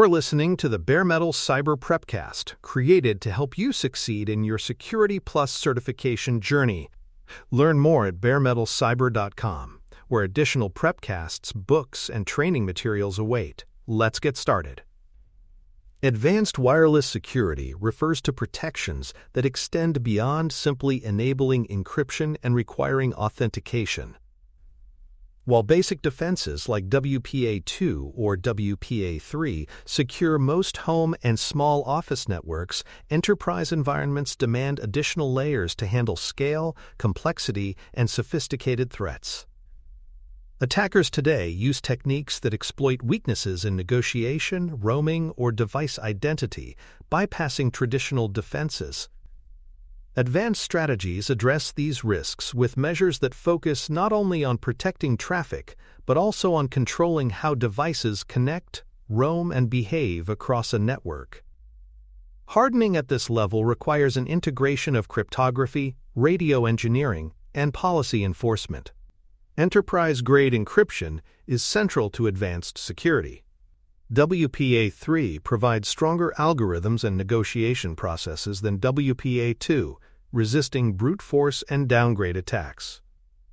You're listening to the Bare Metal Cyber Prepcast, created to help you succeed in your Security Plus certification journey. Learn more at baremetalcyber.com, where additional prepcasts, books, and training materials await. Let's get started. Advanced wireless security refers to protections that extend beyond simply enabling encryption and requiring authentication. While basic defenses like WPA2 or WPA3 secure most home and small office networks, enterprise environments demand additional layers to handle scale, complexity, and sophisticated threats. Attackers today use techniques that exploit weaknesses in negotiation, roaming, or device identity, bypassing traditional defenses. Advanced strategies address these risks with measures that focus not only on protecting traffic, but also on controlling how devices connect, roam, and behave across a network. Hardening at this level requires an integration of cryptography, radio engineering, and policy enforcement. Enterprise-grade encryption is central to advanced security. WPA3 provides stronger algorithms and negotiation processes than WPA2, resisting brute force and downgrade attacks.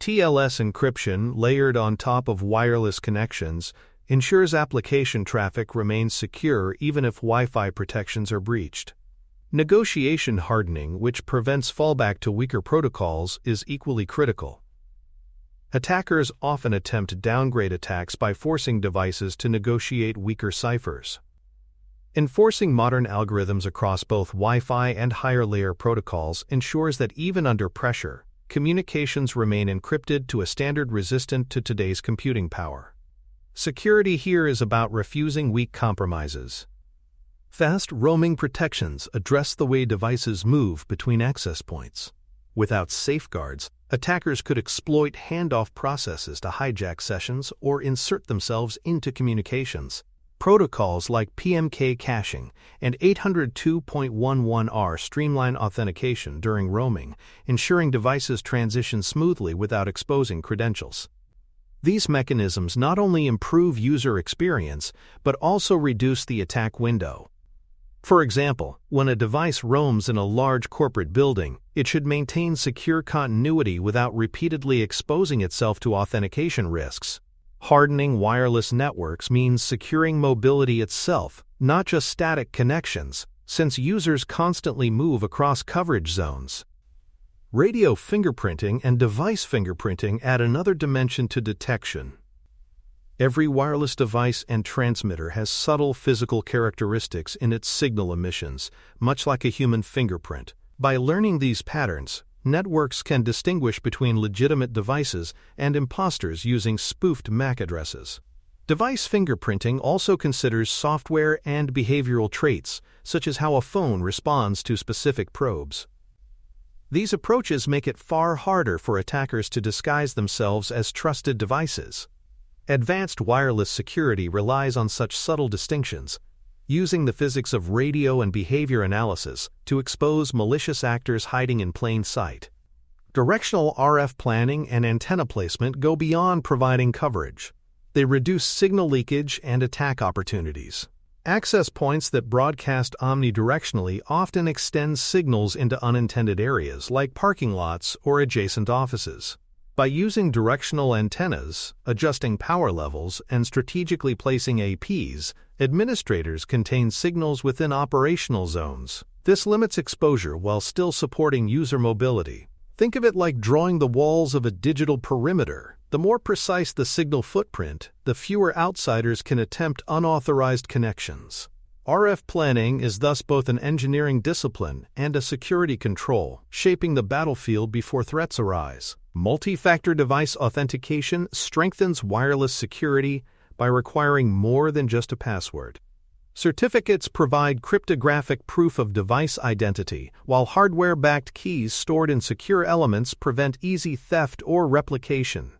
TLS encryption, layered on top of wireless connections, ensures application traffic remains secure even if Wi-Fi protections are breached. Negotiation hardening, which prevents fallback to weaker protocols, is equally critical. Attackers often attempt downgrade attacks by forcing devices to negotiate weaker ciphers. Enforcing modern algorithms across both Wi-Fi and higher-layer protocols ensures that even under pressure, communications remain encrypted to a standard resistant to today's computing power. Security here is about refusing weak compromises. Fast roaming protections address the way devices move between access points. Without safeguards, attackers could exploit handoff processes to hijack sessions or insert themselves into communications. Protocols like PMK caching and 802.11r streamline authentication during roaming, ensuring devices transition smoothly without exposing credentials. These mechanisms not only improve user experience, but also reduce the attack window. For example, when a device roams in a large corporate building, it should maintain secure continuity without repeatedly exposing itself to authentication risks. Hardening wireless networks means securing mobility itself, not just static connections, since users constantly move across coverage zones. Radio fingerprinting and device fingerprinting add another dimension to detection. Every wireless device and transmitter has subtle physical characteristics in its signal emissions, much like a human fingerprint. By learning these patterns, networks can distinguish between legitimate devices and imposters using spoofed MAC addresses. Device fingerprinting also considers software and behavioral traits, such as how a phone responds to specific probes. These approaches make it far harder for attackers to disguise themselves as trusted devices. Advanced wireless security relies on such subtle distinctions, using the physics of radio and behavior analysis to expose malicious actors hiding in plain sight. Directional RF planning and antenna placement go beyond providing coverage. They reduce signal leakage and attack opportunities. Access points that broadcast omnidirectionally often extend signals into unintended areas like parking lots or adjacent offices. By using directional antennas, adjusting power levels, and strategically placing APs, administrators contain signals within operational zones. This limits exposure while still supporting user mobility. Think of it like drawing the walls of a digital perimeter. The more precise the signal footprint, the fewer outsiders can attempt unauthorized connections. RF planning is thus both an engineering discipline and a security control, shaping the battlefield before threats arise. Multi-factor device authentication strengthens wireless security by requiring more than just a password. Certificates provide cryptographic proof of device identity, while hardware-backed keys stored in secure elements prevent easy theft or replication.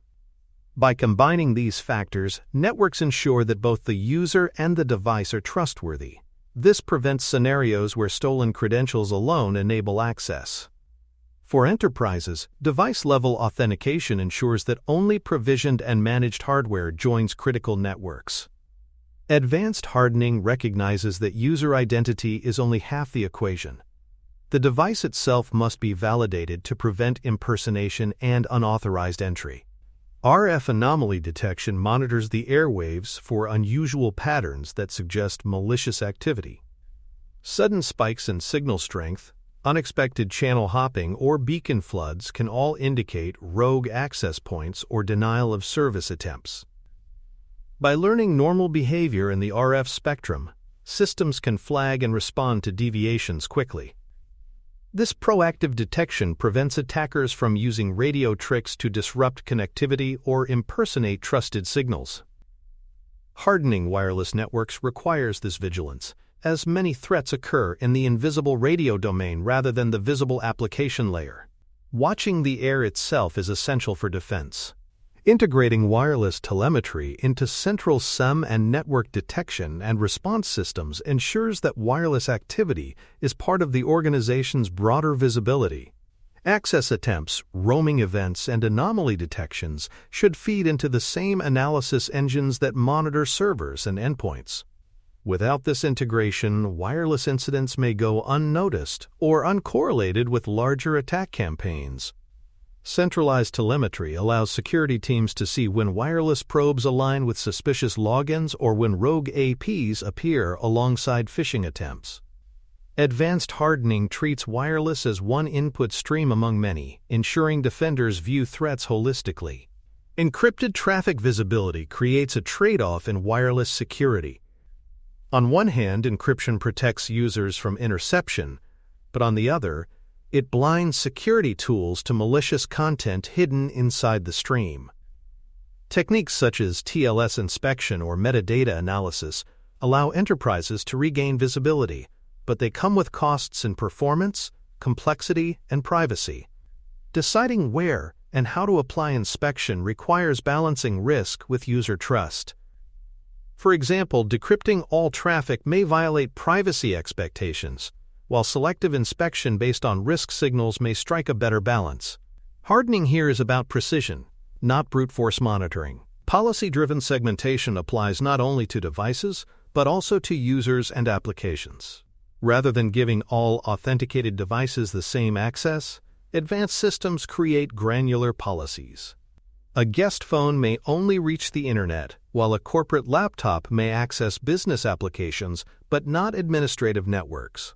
By combining these factors, networks ensure that both the user and the device are trustworthy. This prevents scenarios where stolen credentials alone enable access. For enterprises, device-level authentication ensures that only provisioned and managed hardware joins critical networks. Advanced hardening recognizes that user identity is only half the equation. The device itself must be validated to prevent impersonation and unauthorized entry. RF anomaly detection monitors the airwaves for unusual patterns that suggest malicious activity. Sudden spikes in signal strength, unexpected channel hopping, or beacon floods can all indicate rogue access points or denial of service attempts. By learning normal behavior in the RF spectrum, systems can flag and respond to deviations quickly. This proactive detection prevents attackers from using radio tricks to disrupt connectivity or impersonate trusted signals. Hardening wireless networks requires this vigilance, as many threats occur in the invisible radio domain rather than the visible application layer. Watching the air itself is essential for defense. Integrating wireless telemetry into central SIM and network detection and response systems ensures that wireless activity is part of the organization's broader visibility. Access attempts, roaming events, and anomaly detections should feed into the same analysis engines that monitor servers and endpoints. Without this integration, wireless incidents may go unnoticed or uncorrelated with larger attack campaigns. Centralized telemetry allows security teams to see when wireless probes align with suspicious logins or when rogue APs appear alongside phishing attempts. Advanced hardening treats wireless as one input stream among many, ensuring defenders view threats holistically. Encrypted traffic visibility creates a trade-off in wireless security. On one hand, encryption protects users from interception, but on the other, it blinds security tools to malicious content hidden inside the stream. Techniques such as TLS inspection or metadata analysis allow enterprises to regain visibility, but they come with costs in performance, complexity, and privacy. Deciding where and how to apply inspection requires balancing risk with user trust. For example, decrypting all traffic may violate privacy expectations, while selective inspection based on risk signals may strike a better balance. Hardening here is about precision, not brute force monitoring. Policy-driven segmentation applies not only to devices, but also to users and applications. Rather than giving all authenticated devices the same access, advanced systems create granular policies. A guest phone may only reach the internet, while a corporate laptop may access business applications but not administrative networks.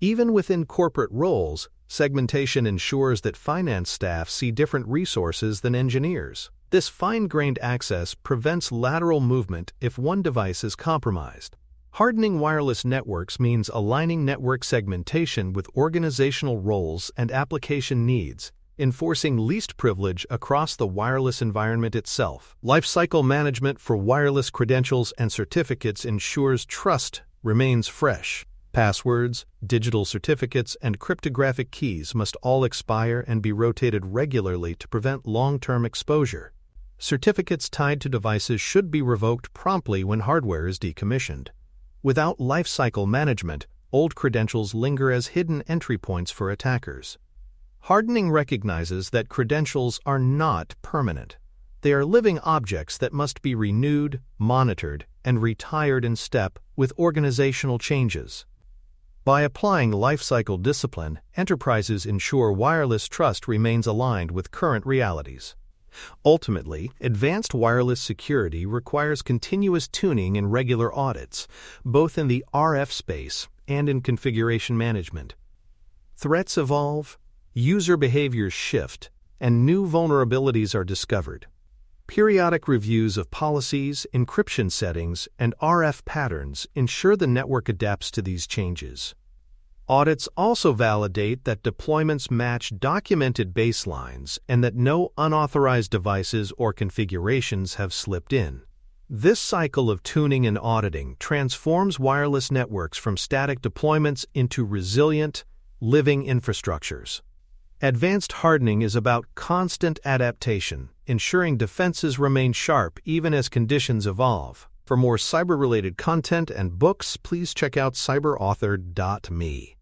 Even within corporate roles, segmentation ensures that finance staff see different resources than engineers. This fine-grained access prevents lateral movement if one device is compromised. Hardening wireless networks means aligning network segmentation with organizational roles and application needs, enforcing least privilege across the wireless environment itself. Lifecycle management for wireless credentials and certificates ensures trust remains fresh. Passwords, digital certificates, and cryptographic keys must all expire and be rotated regularly to prevent long-term exposure. Certificates tied to devices should be revoked promptly when hardware is decommissioned. Without lifecycle management, old credentials linger as hidden entry points for attackers. Hardening recognizes that credentials are not permanent. They are living objects that must be renewed, monitored, and retired in step with organizational changes. By applying lifecycle discipline, enterprises ensure wireless trust remains aligned with current realities. Ultimately, advanced wireless security requires continuous tuning and regular audits, both in the RF space and in configuration management. Threats evolve, user behaviors shift, and new vulnerabilities are discovered. Periodic reviews of policies, encryption settings, and RF patterns ensure the network adapts to these changes. Audits also validate that deployments match documented baselines and that no unauthorized devices or configurations have slipped in. This cycle of tuning and auditing transforms wireless networks from static deployments into resilient, living infrastructures. Advanced hardening is about constant adaptation, ensuring defenses remain sharp even as conditions evolve. For more cyber-related content and books, please check out cyberauthor.me.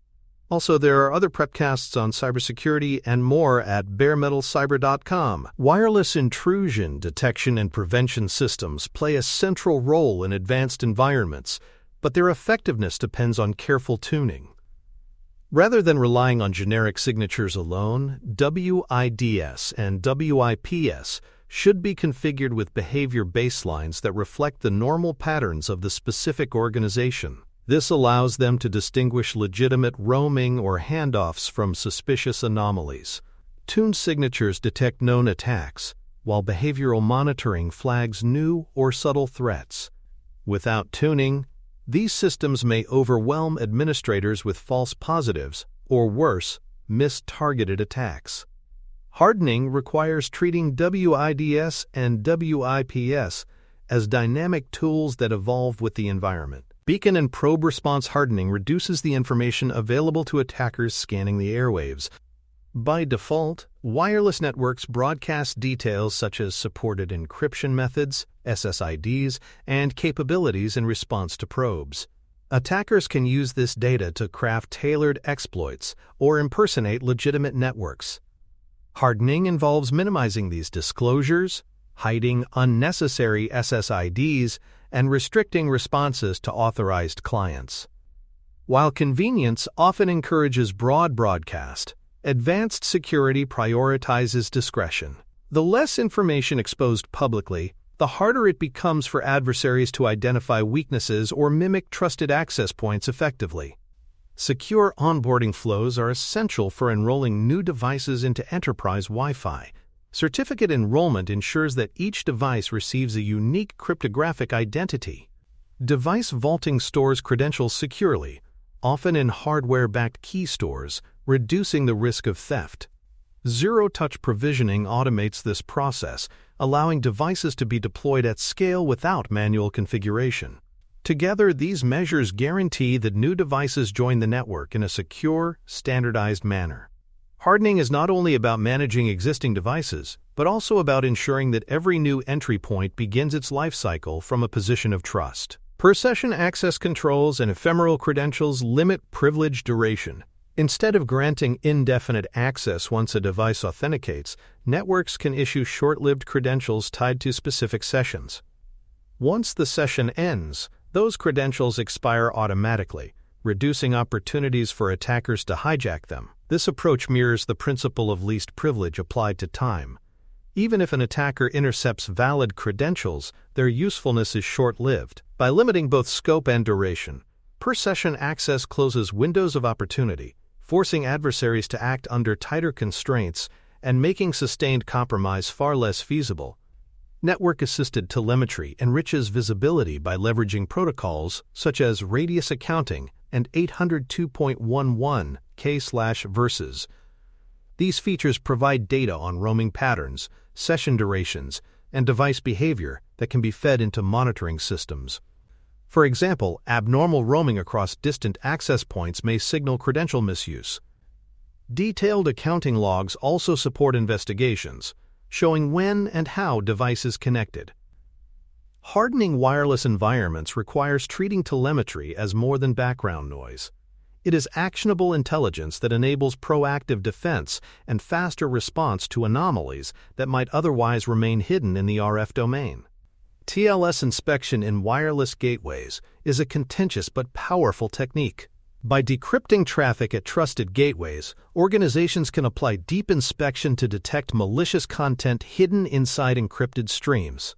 Also, there are other prepcasts on cybersecurity and more at baremetalcyber.com. Wireless intrusion detection and prevention systems play a central role in advanced environments, but their effectiveness depends on careful tuning. Rather than relying on generic signatures alone, WIDS and WIPS should be configured with behavior baselines that reflect the normal patterns of the specific organization. This allows them to distinguish legitimate roaming or handoffs from suspicious anomalies. Tuned signatures detect known attacks, while behavioral monitoring flags new or subtle threats. Without tuning, these systems may overwhelm administrators with false positives, or worse, mistargeted attacks. Hardening requires treating WIDS and WIPS as dynamic tools that evolve with the environment. Beacon and probe response hardening reduces the information available to attackers scanning the airwaves. By default, wireless networks broadcast details such as supported encryption methods, SSIDs, and capabilities in response to probes. Attackers can use this data to craft tailored exploits or impersonate legitimate networks. Hardening involves minimizing these disclosures, hiding unnecessary SSIDs, and restricting responses to authorized clients. While convenience often encourages broad broadcast, advanced security prioritizes discretion. The less information exposed publicly, the harder it becomes for adversaries to identify weaknesses or mimic trusted access points effectively. Secure onboarding flows are essential for enrolling new devices into enterprise Wi-Fi. Certificate enrollment ensures that each device receives a unique cryptographic identity. Device vaulting stores credentials securely, often in hardware-backed key stores, reducing the risk of theft. Zero-touch provisioning automates this process, allowing devices to be deployed at scale without manual configuration. Together, these measures guarantee that new devices join the network in a secure, standardized manner. Hardening is not only about managing existing devices, but also about ensuring that every new entry point begins its life cycle from a position of trust. Per-session access controls and ephemeral credentials limit privilege duration. Instead of granting indefinite access once a device authenticates, networks can issue short-lived credentials tied to specific sessions. Once the session ends, those credentials expire automatically, reducing opportunities for attackers to hijack them. This approach mirrors the principle of least privilege applied to time. Even if an attacker intercepts valid credentials, their usefulness is short-lived. By limiting both scope and duration, per-session access closes windows of opportunity, forcing adversaries to act under tighter constraints and making sustained compromise far less feasible. Network-assisted telemetry enriches visibility by leveraging protocols such as radius accounting and 802.11 K/verses. These features provide data on roaming patterns, session durations, and device behavior that can be fed into monitoring systems. For example, abnormal roaming across distant access points may signal credential misuse. Detailed accounting logs also support investigations, showing when and how devices connected. Hardening wireless environments requires treating telemetry as more than background noise. It is actionable intelligence that enables proactive defense and faster response to anomalies that might otherwise remain hidden in the RF domain. TLS inspection in wireless gateways is a contentious but powerful technique. By decrypting traffic at trusted gateways, organizations can apply deep inspection to detect malicious content hidden inside encrypted streams.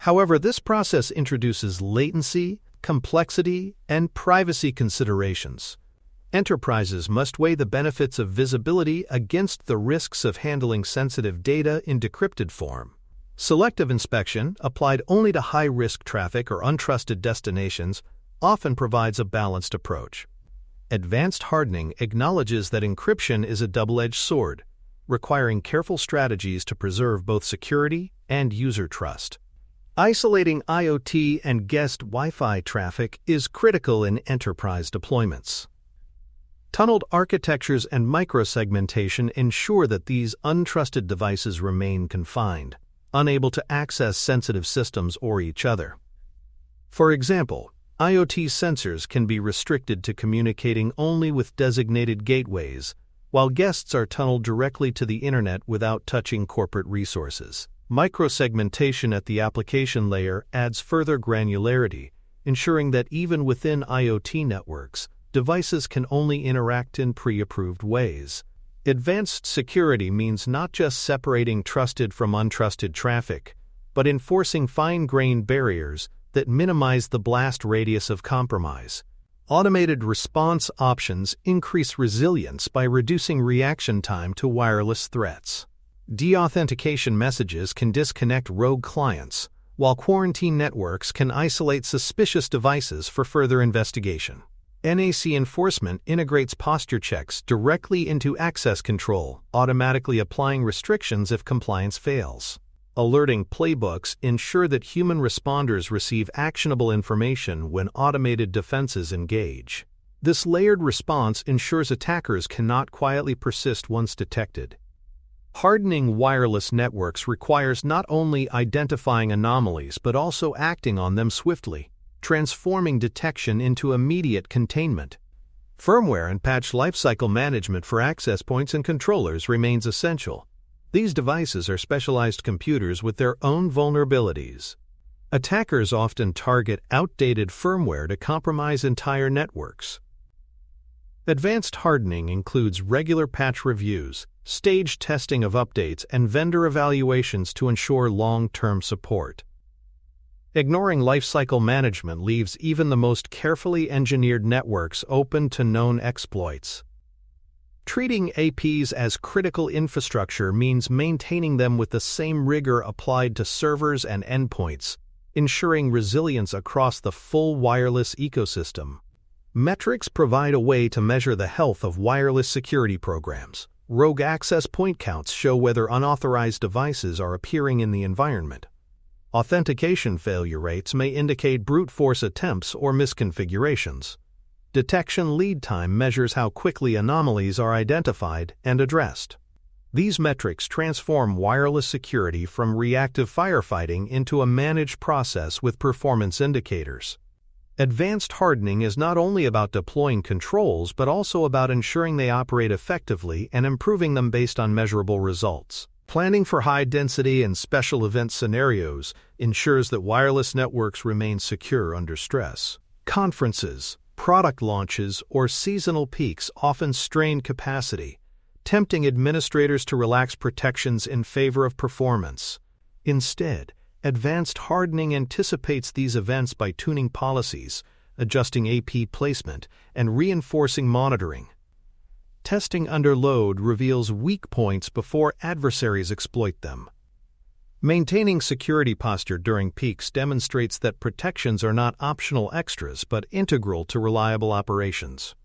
However, this process introduces latency, complexity, and privacy considerations. Enterprises must weigh the benefits of visibility against the risks of handling sensitive data in decrypted form. Selective inspection, applied only to high-risk traffic or untrusted destinations, often provides a balanced approach. Advanced hardening acknowledges that encryption is a double-edged sword, requiring careful strategies to preserve both security and user trust. Isolating IoT and guest Wi-Fi traffic is critical in enterprise deployments. Tunneled architectures and microsegmentation ensure that these untrusted devices remain confined, unable to access sensitive systems or each other. For example, IoT sensors can be restricted to communicating only with designated gateways, while guests are tunneled directly to the internet without touching corporate resources. Microsegmentation at the application layer adds further granularity, ensuring that even within IoT networks, devices can only interact in pre-approved ways. Advanced security means not just separating trusted from untrusted traffic, but enforcing fine-grained barriers that minimize the blast radius of compromise. Automated response options increase resilience by reducing reaction time to wireless threats. Deauthentication messages can disconnect rogue clients, while quarantine networks can isolate suspicious devices for further investigation. NAC enforcement integrates posture checks directly into access control, automatically applying restrictions if compliance fails. Alerting playbooks ensure that human responders receive actionable information when automated defenses engage. This layered response ensures attackers cannot quietly persist once detected. Hardening wireless networks requires not only identifying anomalies but also acting on them swiftly, transforming detection into immediate containment. Firmware and patch lifecycle management for access points and controllers remains essential. These devices are specialized computers with their own vulnerabilities. Attackers often target outdated firmware to compromise entire networks. Advanced hardening includes regular patch reviews, staged testing of updates, and vendor evaluations to ensure long-term support. Ignoring lifecycle management leaves even the most carefully engineered networks open to known exploits. Treating APs as critical infrastructure means maintaining them with the same rigor applied to servers and endpoints, ensuring resilience across the full wireless ecosystem. Metrics provide a way to measure the health of wireless security programs. Rogue access point counts show whether unauthorized devices are appearing in the environment. Authentication failure rates may indicate brute force attempts or misconfigurations. Detection lead time measures how quickly anomalies are identified and addressed. These metrics transform wireless security from reactive firefighting into a managed process with performance indicators. Advanced hardening is not only about deploying controls but also about ensuring they operate effectively and improving them based on measurable results. Planning for high-density and special event scenarios ensures that wireless networks remain secure under stress. Conferences, product launches, or seasonal peaks often strain capacity, tempting administrators to relax protections in favor of performance. Instead, advanced hardening anticipates these events by tuning policies, adjusting AP placement, and reinforcing monitoring. Testing under load reveals weak points before adversaries exploit them. Maintaining security posture during peaks demonstrates that protections are not optional extras but integral to reliable operations.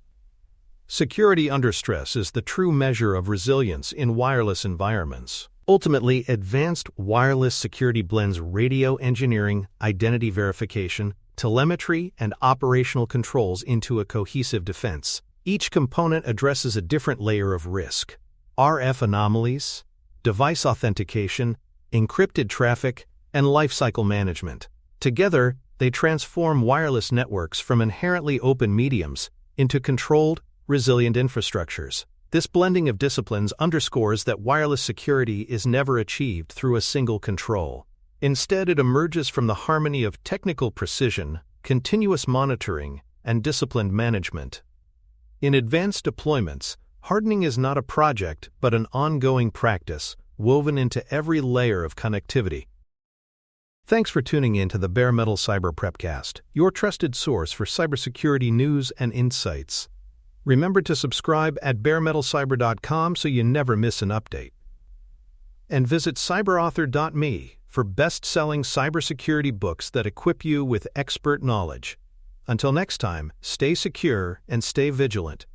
Security under stress is the true measure of resilience in wireless environments. Ultimately, advanced wireless security blends radio engineering, identity verification, telemetry, and operational controls into a cohesive defense. Each component addresses a different layer of risk: RF anomalies, device authentication, encrypted traffic, and lifecycle management. Together, they transform wireless networks from inherently open mediums into controlled, resilient infrastructures. This blending of disciplines underscores that wireless security is never achieved through a single control. Instead, it emerges from the harmony of technical precision, continuous monitoring, and disciplined management. In advanced deployments, hardening is not a project but an ongoing practice, woven into every layer of connectivity. Thanks for tuning in to the Bare Metal Cyber Prepcast, your trusted source for cybersecurity news and insights. Remember to subscribe at baremetalcyber.com so you never miss an update. And visit cyberauthor.me for best-selling cybersecurity books that equip you with expert knowledge. Until next time, stay secure and stay vigilant.